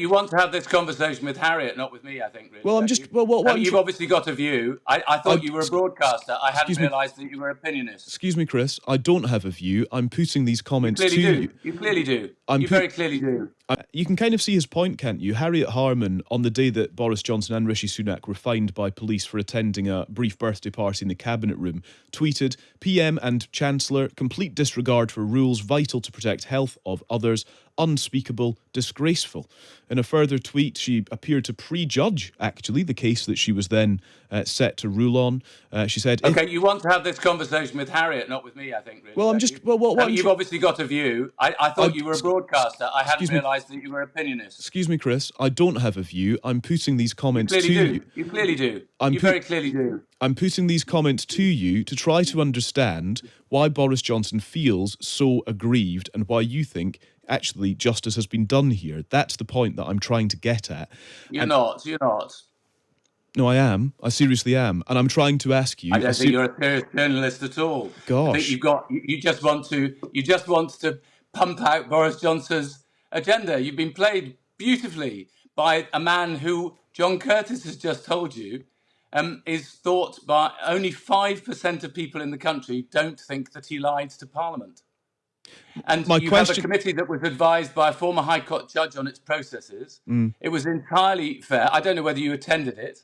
You want to have this conversation with Harriet, not with me, I think, really. Well, I'm just... Well, you've obviously got a view. I thought you were a broadcaster. I hadn't realised that you were an opinionist. Excuse me, Chris. I don't have a view. I'm putting these comments to you. You clearly do. You very clearly do. You can kind of see his point, can't you? Harriet Harman, on the day that Boris Johnson and Rishi Sunak were fined by police for attending a brief birthday party in the cabinet room, tweeted, PM and Chancellor, complete disregard for rules vital to protect health of others, unspeakable, disgraceful. In a further tweet, she appeared to prejudge, actually, the case that she was then set to rule on. She said... Okay, you want to have this conversation with Harriet, not with me, I think, really. Well, I'm just... you've obviously got a view. I thought you were a broadcaster. I hadn't realised that you were an opinionist. Excuse me, Chris. I don't have a view. I'm putting these comments to you. You clearly do. You very clearly do. I'm putting these comments to you to try to understand why Boris Johnson feels so aggrieved and why you think actually justice has been done here. That's the point that I'm trying to get at. You're not. No, I am. I seriously am. And I'm trying to ask you... I don't think you're a serious journalist at all. Gosh. I think you just want to pump out Boris Johnson's agenda. You've been played beautifully by a man who, John Curtis has just told you, is thought by only 5% of people in the country don't think that he lied to Parliament. And have a committee that was advised by a former High Court judge on its processes. It was entirely fair. I don't know whether you attended it,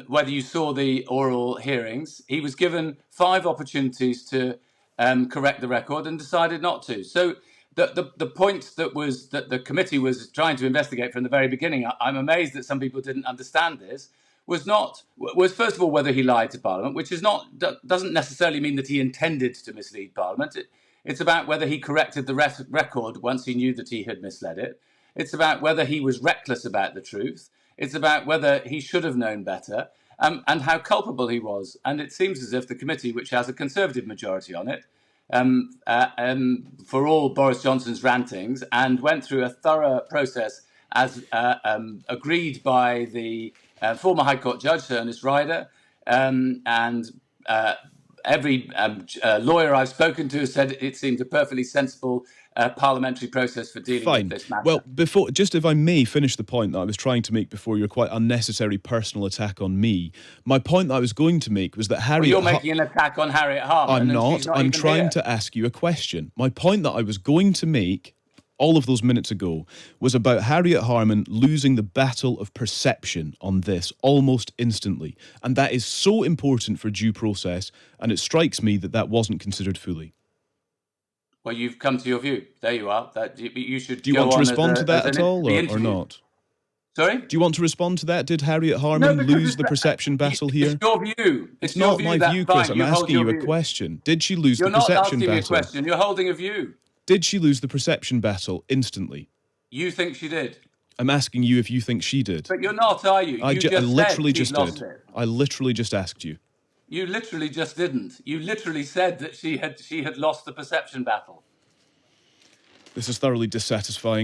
whether you saw the oral hearings. He was given 5 opportunities to correct the record and decided not to. So the point that the committee was trying to investigate from the very beginning, I'm amazed that some people didn't understand this, was first of all whether he lied to Parliament, which doesn't necessarily mean that he intended to mislead Parliament. It's about whether he corrected the record once he knew that he had misled it. It's about whether he was reckless about the truth. It's about whether he should have known better and how culpable he was. And it seems as if the committee, which has a Conservative majority on it, for all Boris Johnson's rantings, and went through a thorough process as agreed by the former High Court judge, Sir Ernest Ryder, and every lawyer I've spoken to said it seemed a perfectly sensible parliamentary process for dealing with this matter. Well, if I may finish the point that I was trying to make before your quite unnecessary personal attack on me, my point that I was going to make was that Harriet... Well, you're making an attack on Harriet Harman. I'm not. I'm trying to ask you a question. My point that I was going to make all of those minutes ago was about Harriet Harman losing the battle of perception on this almost instantly. And that is so important for due process, and it strikes me that wasn't considered fully. Well, you've come to your view. There you are. You should. Do you want to respond to that at all, or not? Sorry? Do you want to respond to that? Did Harriet Harman lose the perception battle here? It's your view. It's not my view, Chris. I'm asking you a question. Did she lose the perception battle? You're not asking me a question. You're holding a view. Did she lose the perception battle instantly? You think she did? I'm asking you if you think she did. But you're not, are you? I literally just did. I literally just asked you. You literally just didn't. You literally said that she had lost the perception battle. This is thoroughly dissatisfying.